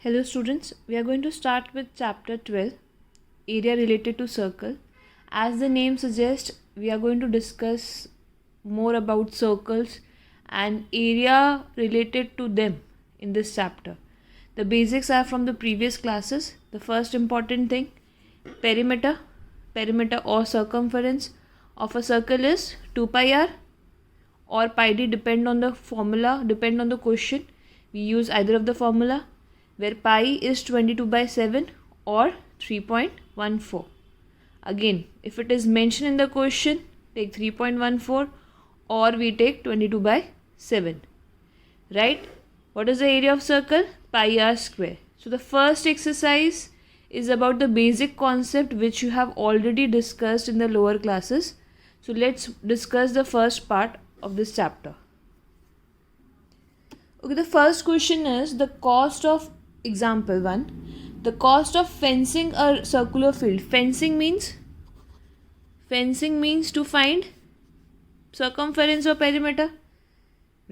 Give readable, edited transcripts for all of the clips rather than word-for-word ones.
Hello students, we are going to start with chapter 12, area related to circle. As the name suggests, we are going to discuss more about circles and area related to them in this chapter. The basics are from the previous classes. The first important thing, perimeter or circumference of a circle is 2 pi r or pi d, depend on the formula, depend on the question. We use either of the formula, where pi is 22/7 or 3.14. Again, if it is mentioned in the question, take 3.14 or we take 22/7. Right? What is the area of circle? Pi r square. So the first exercise is about the basic concept which you have already discussed in the lower classes. So let's discuss the first part of this chapter. Okay, the first question is the cost of example 1. The cost of fencing a circular field. Fencing means to find circumference or perimeter.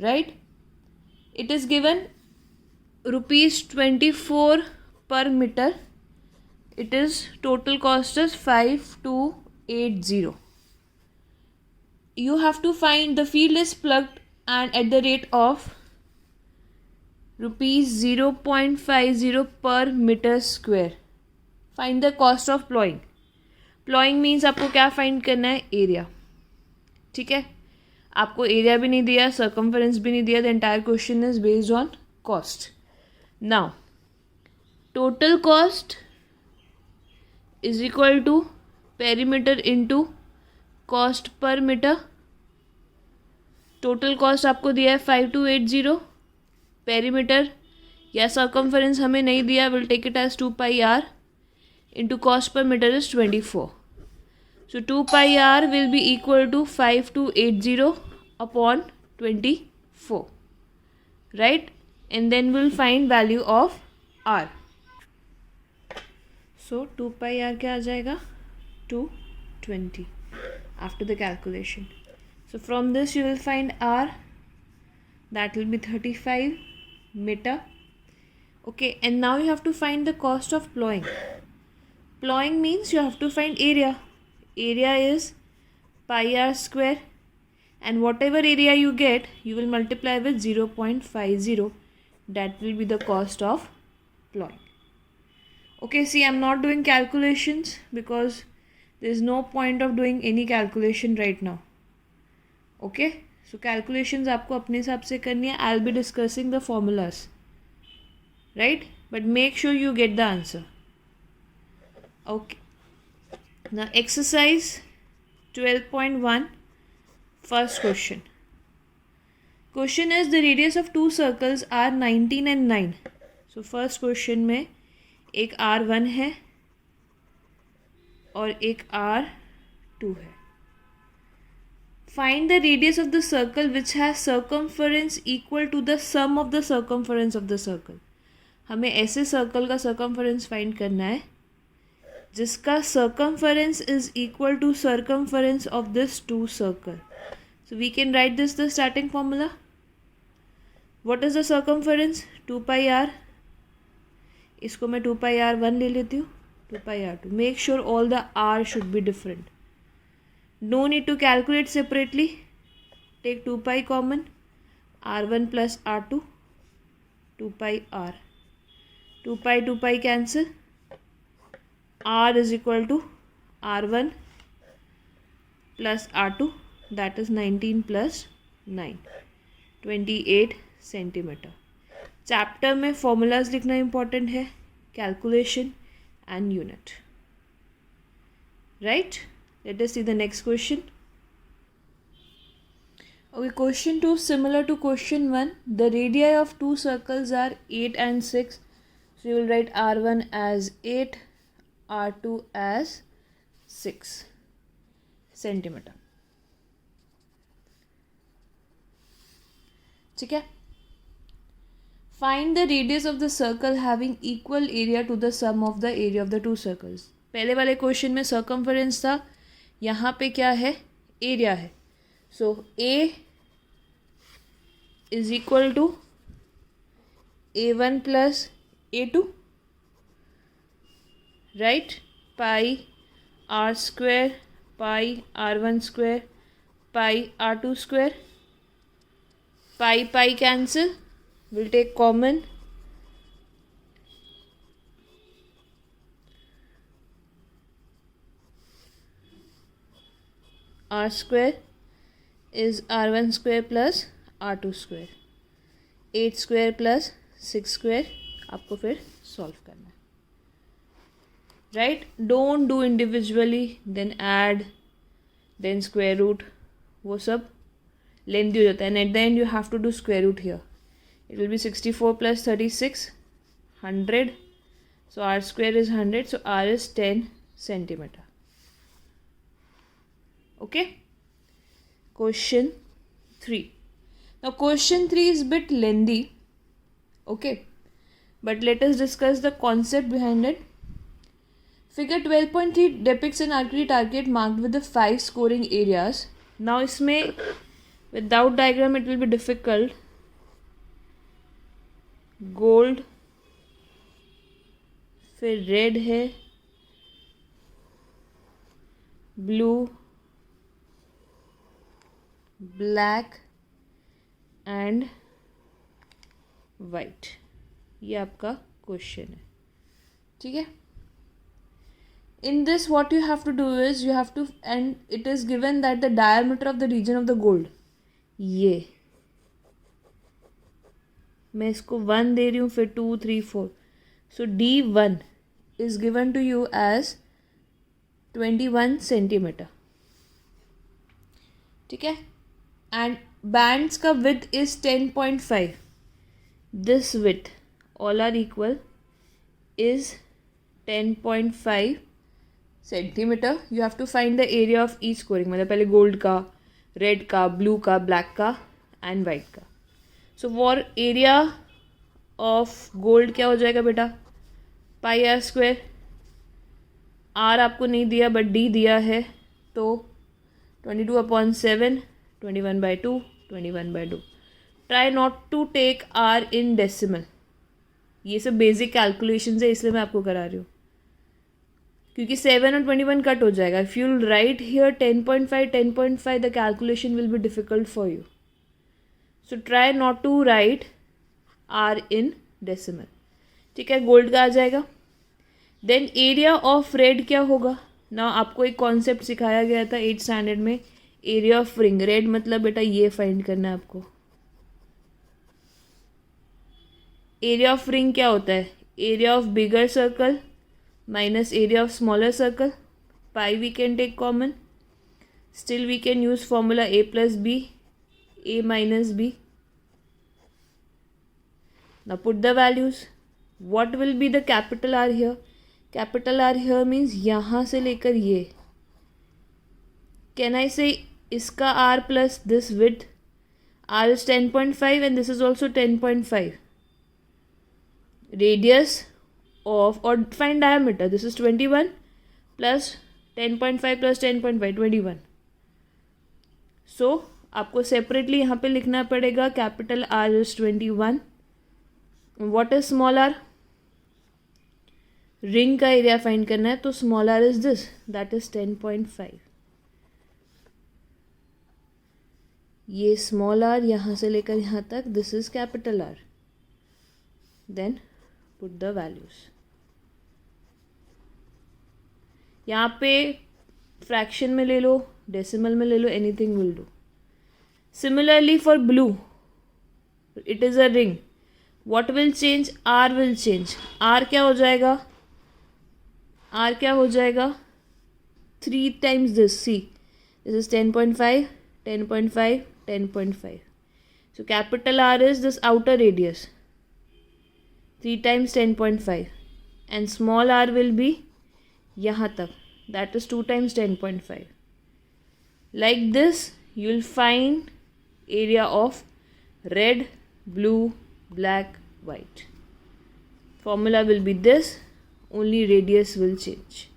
Right? It is given rupees 24 per meter. It is total cost is 5280. You have to find the field is plugged and at the rate of rupees 0.50 per meter square. Find the cost of plowing. Ploughing means आपको क्या find करना है? Area. ठीक है, आपको area भी नहीं दिया, सर्कमफरेंस भी नहीं दिया. The entire question is based on cost. Now total cost is equal to perimeter into cost per metre. Total cost आपको दिया है 5280. पेरीमीटर या सर्कमफरेंस हमें नहीं दिया. Will take it as 2 pi R into cost per meter is 24. So 2 pi r will be equal to 5280 upon 24. Right? And then we'll find value of r. So 2 pi r क्या आ जाएगा? 220 after the calculation. So from this you will find r, that will be 35 meter. Okay, and now you have to find the cost of plowing. Plowing means you have to find area. Area is pi r square, and whatever area you get, you will multiply with 0.50. That will be the cost of plowing. Okay, see, I'm not doing calculations because there is no point of doing any calculation right now. Okay, so calculations आपको अपने हिसाब से करनी है. I'll be discussing the formulas. Right? But make sure you get the answer. Okay, now exercise 12.1, first question. Question is the radius of two circles are 19 and 9. So first question में एक R1 है और एक R2 है. Find the radius of the circle which has circumference equal to the sum of the circumference of the circle. हमें ऐसे circle का circumference find करना है जिसका circumference is equal to circumference of this two circle. So we can write this the starting formula. What is the circumference? 2 pi r. इसको मैं 2 pi r1 ले लेती हूँ, 2 pi r2. Make sure all the r should be different. No need to calculate separately. Take 2 pi common. r1 plus r2. 2 pi r. 2 pi cancel. R is equal to R1 plus R2, that is 19 plus 9, 28 centimetre. Chapter में formulas लिखना important है, calculation and unit. Right? Let us see the next question. Okay, question 2 similar to question 1. The radii of two circles are 8 and 6. So you will write R1 as 8, R2 as 6 centimetre. ठीक है. Find the radius of the circle having equal area to the sum of the area of the two circles. पहले वाले question में circumference था, यहाँ पे क्या है? एरिया है. So A is equal to A1 plus A2, right? Pi r square, pi r1 square, pi r2 square. Pi cancel, we'll take common. R square is r1 square plus r2 square. 8 square plus 6 square आपको फिर solve करना है, right? Don't do individually, then add, then square root, वो सब lengthy हो जाता है. And at the end you have to do square root here. It will be 64 plus 36, 100. So r square is 100, so r is 10 centimeter. Okay? Question 3. Now question 3 is a bit lengthy. Okay? But let us discuss the concept behind it. Figure 12.3 depicts an archery target marked with the 5 scoring areas. Now इसमें without diagram it will be difficult. Gold, फिर red है, blue, black and white. ये आपका question है, ठीक है? In this what you have to do is you have to, and it is given that the diameter of the region of the gold, ये मैं इसको 1 दे रही हूँ, फिर 2, 3, 4. So D1 is given to you as 21 centimeter, ठीक है? And bands का width is 10.5. This width, all are equal, is 10.5 centimeter. You have to find the area of each scoring. मतलब पहले gold का, red का, blue का, black का and white का. So for area of gold क्या हो जाएगा बेटा? pi r square. r आपको नहीं दिया but d दिया है, तो 22/7, 21/2, 21/2. Try not to take r in decimal. ये सब बेसिक कैलकुलेशंस है, इसलिए मैं आपको करा रही हूँ, क्योंकि 7 और 21 कट हो जाएगा. If you write here 10.5, the calculation will be difficult for you. So try not to write r in decimal, ठीक है? गोल्ड का आ जाएगा. देन एरिया ऑफ रेड क्या होगा ना? आपको एक कॉन्सेप्ट सिखाया गया था 8th स्टैंडर्ड में, एरिया ऑफ रिंग. रेड मतलब बेटा ये फाइंड करना है आपको. एरिया ऑफ रिंग क्या होता है? Area of bigger circle minus area of smaller circle. Pi we can take common. Still we can use formula a plus b, a minus b. Now put the values. What will be the capital R here? Capital R here means यहाँ से लेकर ये. Can I say इसका R plus this width? R is 10.5 and this is also 10.5. Radius of, or find diameter. This is 21 plus 10.5 plus 10.5, 21. So आपको separately यहाँ पे लिखना पड़ेगा. Capital R is 21. What is small r? Ring का area find करना है, तो small r is this, that is 10.5. ये स्मॉल r यहाँ से लेकर यहाँ तक, this is capital R. Then put the values. यहाँ पे फ्रैक्शन में ले लो, डेसिमल में ले लो, anything will do. Similarly for blue, it is a ring. What will change? R will change. R क्या हो जाएगा? R क्या हो जाएगा? 3 times this. See, this is 10.5, 10.5, 10.5. So capital R is this outer radius, 3 times 10.5, and small r will be यहाँ तक, that is 2 times 10.5. Like this you will find area of red, blue, black, white. Formula will be this, only radius will change.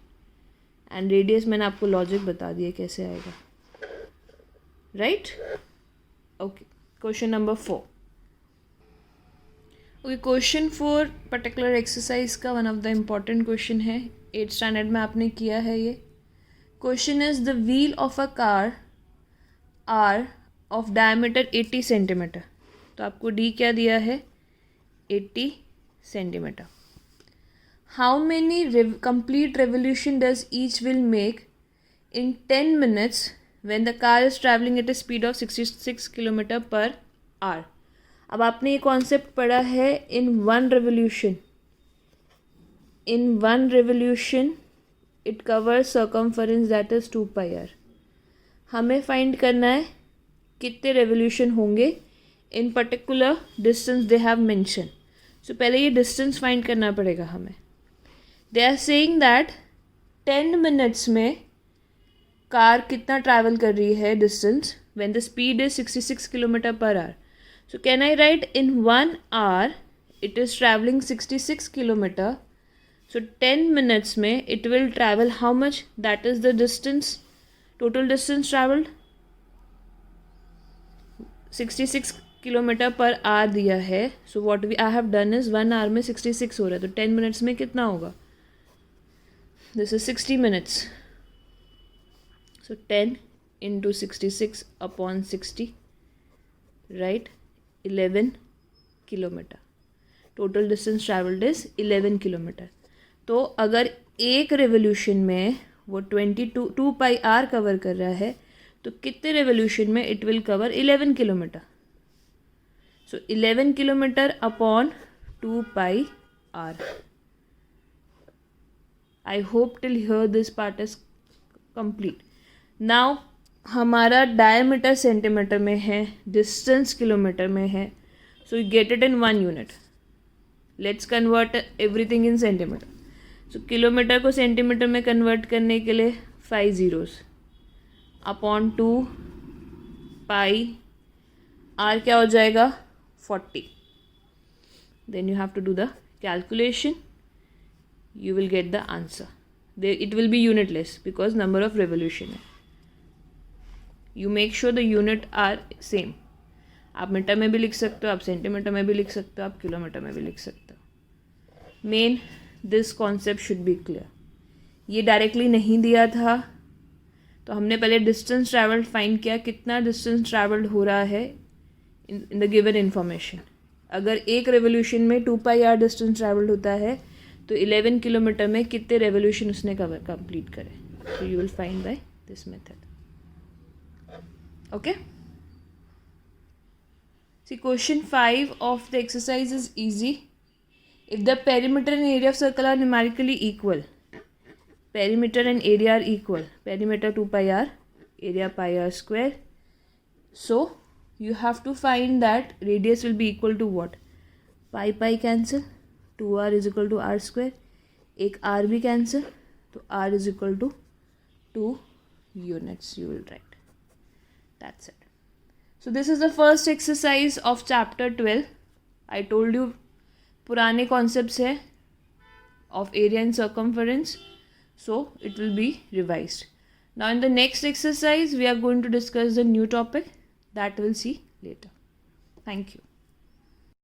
And radius मैंने आपको logic बता दिया कैसे आएगा, right? Okay, question number 4. कोई question for particular exercise का one of the important question है, 8th standard में आपने किया है ये question. Is the wheel of a car are of diameter 80 centimetre. तो आपको डी क्या दिया है, 80 centimetre. How many complete revolution does each wheel make in 10 minutes when the car is traveling at a speed of 66 kilometre per hour. अब आपने ये concept पढ़ा है in one revolution it covers circumference that is 2 pi r। हमें find करना है कितने revolution होंगे in particular distance they have mention. So पहले ये डिस्टेंस फाइंड करना पड़ेगा हमें। They are saying that 10 minutes में कार कितना ट्रैवल कर रही है distance when the speed is 66 kilometre per hour. So can I write in 1 hour it is traveling 66 kilometer. So 10 minutes में it will travel how much? That is the distance, total distance traveled 66 kilometre per our दिया है। So what I have done is 1 hour में 66 हो रहा है, तो 10 minutes में कितना होगा? This is 60 minutes. So 10 into 66 upon 60, right? 11 kilometre. Total distance travelled is 11 kilometre. तो अगर एक रेवोल्यूशन में वो 2 pi r कवर कर रहा है तो कितने रेवोल्यूशन में it will cover 11 kilometre. So 11 kilometre upon 2 pi r। I hope till here this part is complete. Now हमारा डायमीटर सेंटीमीटर में है, डिस्टेंस किलोमीटर में है, so you get it in 1 unit. Let's convert everything in centimetre. So kilometre को centimetre में convert करने के लिए 5 zeros अपॉन 2 pi r क्या हो जाएगा, 40। Then you have to do the calculation, you will get the answer. It will be unitless because number of revolution है। You make sure the unit are same. आप metre में भी लिख सकते हो, आप सेंटीमीटर में भी लिख सकते हो, आप किलोमीटर में भी लिख सकते हो। Main this concept should be clear. ये डायरेक्टली नहीं दिया था तो हमने पहले डिस्टेंस ट्रैवल्ड फाइंड किया, कितना डिस्टेंस ट्रैवल्ड हो रहा है इन द गिवन इन्फॉर्मेशन। अगर एक रेवोल्यूशन में 2 pi r डिस्टेंस ट्रैवल्ड होता है तो 11 किलोमीटर में कितने रेवोल्यूशन उसने कंप्लीट करे। तो you will find by this method. Okay. See, question 5 of the exercise is easy. If the perimeter and area of circle are numerically equal, perimeter and area are equal. Perimeter 2 pi r, area pi r square. So you have to find that radius will be equal to what? Pi cancel. 2r is equal to r square. एक r भी cancel. तो r is equal to 2 units. You will write. That's it. So this is the first exercise of chapter 12. I told you पुराने concepts है of area and circumference, so it will be revised. Now in the next exercise we are going to discuss the new topic that we'll see later. Thank you.